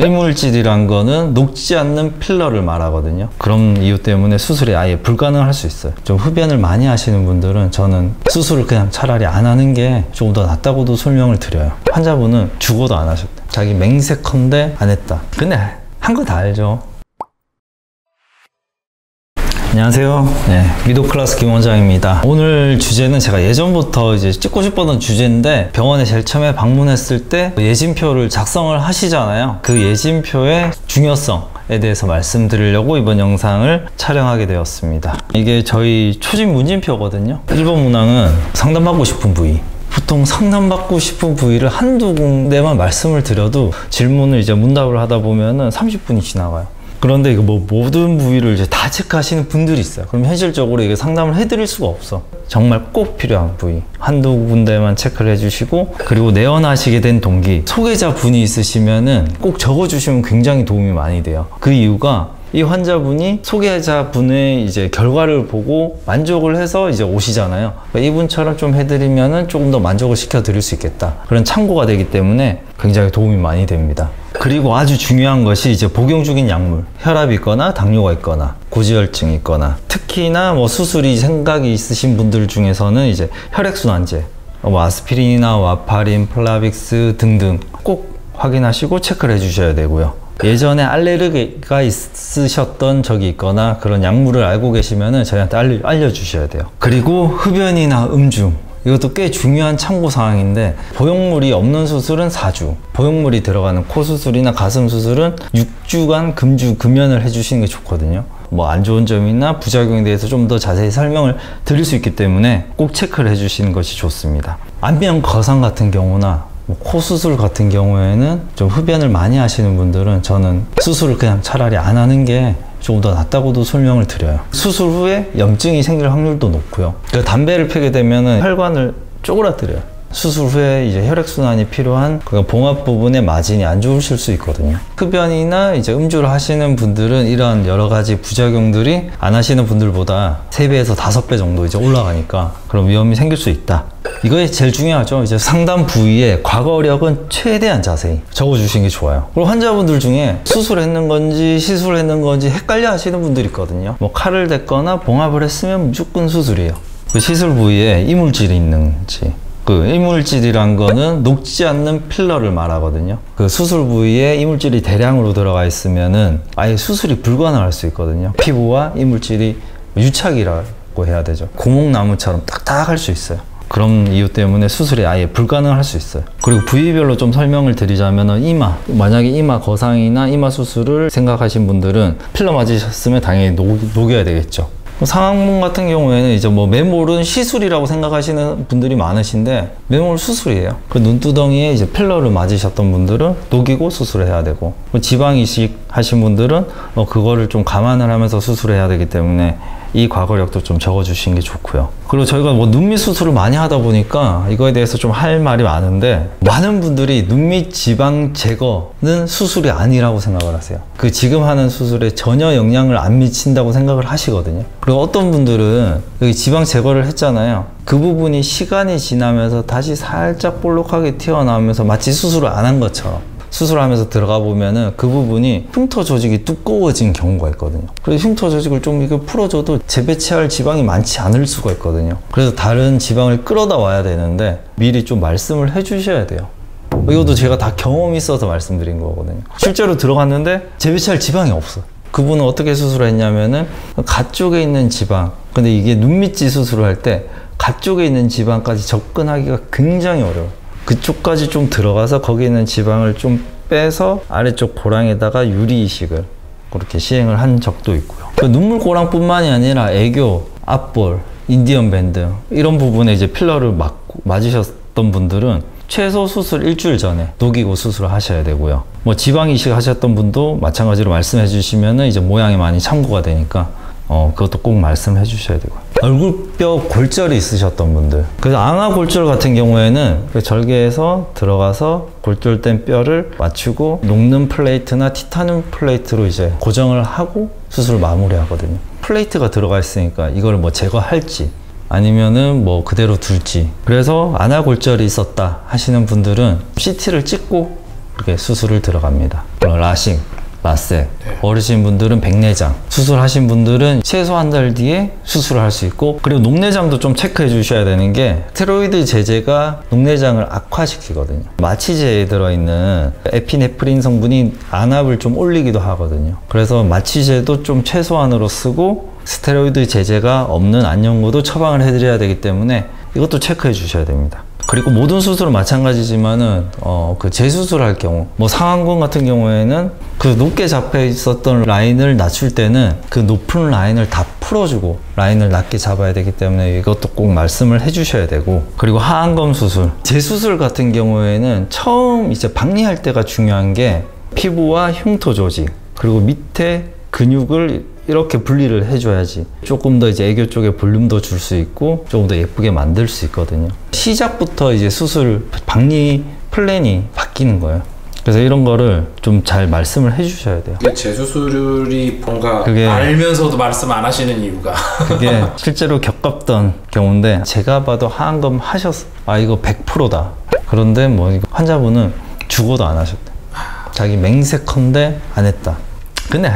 이물질이란 거는 녹지 않는 필러를 말하거든요. 그런 이유 때문에 수술이 아예 불가능할 수 있어요. 좀 흡연을 많이 하시는 분들은 저는 수술을 그냥 차라리 안 하는 게 조금 더 낫다고도 설명을 드려요. 환자분은 죽어도 안 하셨대. 자기 맹세컨대 안 했다. 근데 한 거 다 알죠. 안녕하세요. 네, 미도클라스 김원장입니다. 오늘 주제는 제가 예전부터 이제 찍고 싶었던 주제인데, 병원에 제일 처음에 방문했을 때 예진표를 작성을 하시잖아요. 그 예진표의 중요성에 대해서 말씀드리려고 이번 영상을 촬영하게 되었습니다. 이게 저희 초진 문진표거든요. 1번 문항은 상담받고 싶은 부위. 보통 상담받고 싶은 부위를 한두 군데만 말씀을 드려도 질문을 이제 문답을 하다 보면은 30분이 지나가요. 그런데 이거 모든 부위를 이제 다 체크하시는 분들이 있어요. 그럼 현실적으로 이게 상담을 해드릴 수가 없어. 정말 꼭 필요한 부위 한두 군데만 체크를 해주시고, 그리고 내원하시게 된 동기, 소개자분이 있으시면은 꼭 적어주시면 굉장히 도움이 많이 돼요. 그 이유가 이 환자분이 소개자분의 이제 결과를 보고 만족을 해서 이제 오시잖아요. 이분처럼 좀 해드리면은 조금 더 만족을 시켜드릴 수 있겠다. 그런 참고가 되기 때문에 굉장히 도움이 많이 됩니다. 그리고 아주 중요한 것이 이제 복용 중인 약물, 혈압이 있거나 당뇨가 있거나 고지혈증이 있거나, 특히나 수술이 생각이 있으신 분들 중에서는 이제 혈액순환제, 아스피린이나 와파린, 플라빅스 등등 꼭 확인하시고 체크를 해주셔야 되고요. 예전에 알레르기가 있으셨던 적이 있거나 그런 약물을 알고 계시면은 저희한테 알려주셔야 돼요. 그리고 흡연이나 음주, 이것도 꽤 중요한 참고 사항인데, 보형물이 없는 수술은 4주, 보형물이 들어가는 코 수술이나 가슴 수술은 6주간 금주, 금연을 해주시는 게 좋거든요. 안 좋은 점이나 부작용에 대해서 좀 더 자세히 설명을 드릴 수 있기 때문에 꼭 체크를 해주시는 것이 좋습니다. 안면 거상 같은 경우나 코 수술 같은 경우에는 좀 흡연을 많이 하시는 분들은 저는 수술을 그냥 차라리 안 하는 게 조금 더 낫다고도 설명을 드려요. 수술 후에 염증이 생길 확률도 높고요. 담배를 피게 되면 혈관을 쪼그라뜨려요. 수술 후에 이제 혈액순환이 필요한 봉합 부분의 마진이 안 좋으실 수 있거든요. 흡연이나 이제 음주를 하시는 분들은 이런 여러 가지 부작용들이 안 하시는 분들보다 3배에서 5배 정도 이제 올라가니까 그런 위험이 생길 수 있다. 이거에 제일 중요하죠. 이제 상담 부위에 과거력은 최대한 자세히 적어주시는 게 좋아요. 그리고 환자분들 중에 수술했는 건지 시술했는 건지 헷갈려 하시는 분들이 있거든요. 칼을 댔거나 봉합을 했으면 무조건 수술이에요. 그 시술 부위에 이물질이 있는지, 그 이물질이란 거는 녹지 않는 필러를 말하거든요. 그 수술 부위에 이물질이 대량으로 들어가 있으면은 아예 수술이 불가능할 수 있거든요. 피부와 이물질이 유착이라고 해야 되죠. 고목나무처럼 딱딱할 수 있어요. 그런 이유 때문에 수술이 아예 불가능할 수 있어요. 그리고 부위별로 좀 설명을 드리자면, 이마, 만약에 이마 거상이나 이마 수술을 생각하신 분들은 필러 맞으셨으면 당연히 녹여야 되겠죠. 상악문 같은 경우에는 이제 매몰은 시술이라고 생각하시는 분들이 많으신데, 매몰 수술이에요. 그 눈두덩이에 이제 필러를 맞으셨던 분들은 녹이고 수술을 해야 되고, 지방 이식 하신 분들은 그거를 좀 감안을 하면서 수술을 해야 되기 때문에 이 과거력도 좀 적어주시는 게 좋고요. 그리고 저희가 눈밑 수술을 많이 하다 보니까 이거에 대해서 좀 할 말이 많은데, 많은 분들이 눈밑 지방 제거는 수술이 아니라고 생각을 하세요. 그 지금 하는 수술에 전혀 영향을 안 미친다고 생각을 하시거든요. 그리고 어떤 분들은 여기 지방 제거를 했잖아요. 그 부분이 시간이 지나면서 다시 살짝 볼록하게 튀어나오면서 마치 수술을 안 한 것처럼, 수술하면서 들어가 보면은 그 부분이 흉터 조직이 두꺼워진 경우가 있거든요. 그래서 흉터 조직을 좀 이거 풀어줘도 재배치할 지방이 많지 않을 수가 있거든요. 그래서 다른 지방을 끌어다 와야 되는데 미리 좀 말씀을 해주셔야 돼요. 이것도 제가 다 경험이 있어서 말씀드린 거거든요. 실제로 들어갔는데 재배치할 지방이 없어. 그분은 어떻게 수술을 했냐면은 가 쪽에 있는 지방, 근데 이게 눈밑지 수술을 할 때 가 쪽에 있는 지방까지 접근하기가 굉장히 어려워요. 그쪽까지 좀 들어가서 거기 있는 지방을 좀 빼서 아래쪽 고랑에다가 유리 이식을 그렇게 시행을 한 적도 있고요. 눈물 고랑뿐만이 아니라 애교, 앞볼, 인디언 밴드 이런 부분에 이제 필러를 맞으셨던 분들은 최소 수술 일주일 전에 녹이고 수술을 하셔야 되고요. 지방 이식 하셨던 분도 마찬가지로 말씀해 주시면은 이제 모양이 많이 참고가 되니까 그것도 꼭 말씀해 주셔야 되고요. 얼굴뼈 골절이 있으셨던 분들, 그래서 앙화 골절 같은 경우에는 그 절개에서 들어가서 골절된 뼈를 맞추고 녹는 플레이트나 티타늄 플레이트로 이제 고정을 하고 수술을 마무리하거든요. 플레이트가 들어가 있으니까 이걸 제거할지 아니면은 그대로 둘지. 그래서 앙화 골절이 있었다 하시는 분들은 CT를 찍고 그렇게 수술을 들어갑니다. 라식, 라섹, 네. 어르신 분들은 백내장, 수술하신 분들은 최소 한 달 뒤에 수술을 할 수 있고, 그리고 녹내장도 좀 체크해 주셔야 되는 게 스테로이드 제제가 녹내장을 악화시키거든요. 마취제에 들어있는 에피네프린 성분이 안압을 좀 올리기도 하거든요. 그래서 마취제도 좀 최소한으로 쓰고 스테로이드 제제가 없는 안연고도 처방을 해드려야 되기 때문에 이것도 체크해 주셔야 됩니다. 그리고 모든 수술은 마찬가지지만은 그 재수술할 경우, 뭐 상안검 같은 경우에는 그 높게 잡혀 있었던 라인을 낮출 때는 그 높은 라인을 다 풀어주고 라인을 낮게 잡아야 되기 때문에 이것도 꼭 말씀을 해주셔야 되고, 그리고 하안검 수술, 재수술 같은 경우에는 처음 이제 박리할 때가 중요한 게 피부와 흉터 조직 그리고 밑에 근육을 이렇게 분리를 해줘야지 조금 더 이제 애교 쪽에 볼륨도 줄 수 있고 조금 더 예쁘게 만들 수 있거든요. 시작부터 이제 수술 박리 플랜이 바뀌는 거예요. 그래서 이런 거를 좀 잘 말씀을 해주셔야 돼요. 재수술이 뭔가 알면서도 말씀 안 하시는 이유가 그게 실제로 겪었던 경우인데, 제가 봐도 하안검 하셨어, 아 이거 100%다. 그런데 뭐 환자분은 죽어도 안 하셨대. 자기 맹세컨대 안 했다. 근데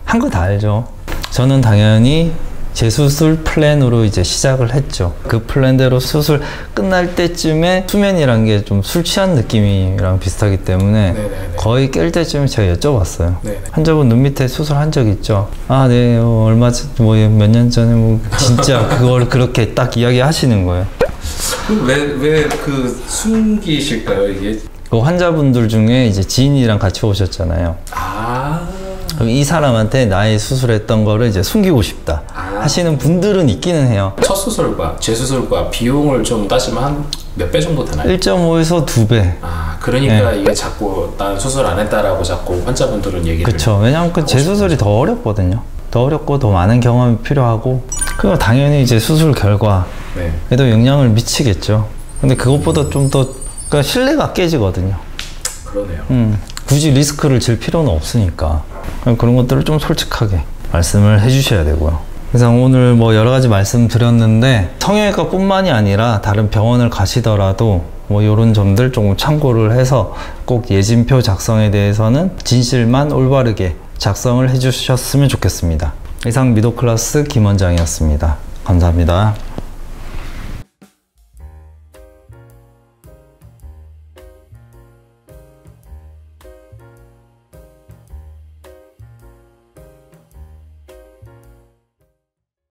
한 거 다 알죠. 저는 당연히 재수술 플랜으로 이제 시작을 했죠. 그 플랜대로 수술 끝날 때쯤에 수면이란 게 좀 술 취한 느낌이랑 비슷하기 때문에 네네네. 거의 깰 때쯤에 제가 여쭤봤어요. 네네. 환자분 눈 밑에 수술한 적 있죠? 아, 네, 얼마 전, 뭐 몇 년 전에 뭐 진짜 그걸 그렇게 딱 이야기하시는 거예요. 왜 그 숨기실까요, 이게? 그 환자분들 중에 이제 지인이랑 같이 오셨잖아요. 그럼 이 사람한테 나의 수술했던 거를 이제 숨기고 싶다 하시는 분들은 있기는 해요. 첫 수술과 재수술과 비용을 좀 따지면 한 몇 배 정도 되나요? 1.5에서 2배. 그러니까 네. 이게 자꾸 난 수술 안 했다라고 자꾸 환자분들은 얘기를. 그쵸. 왜냐면 그 재수술이 더 어렵거든요. 더 어렵고 더 많은 경험이 필요하고, 그리고 당연히 이제 수술 결과에도 네. 영향을 미치겠죠. 근데 그것보다 좀 더 그러니까 신뢰가 깨지거든요. 그러네요. 굳이 리스크를 질 필요는 없으니까 그런 것들을 좀 솔직하게 말씀을 해주셔야 되고요. 그래서 오늘 뭐 여러 가지 말씀드렸는데, 성형외과 뿐만이 아니라 다른 병원을 가시더라도 뭐 이런 점들 조금 참고를 해서 꼭 예진표 작성에 대해서는 진실만 올바르게 작성을 해주셨으면 좋겠습니다. 이상 미도클래스 김원장이었습니다. 감사합니다.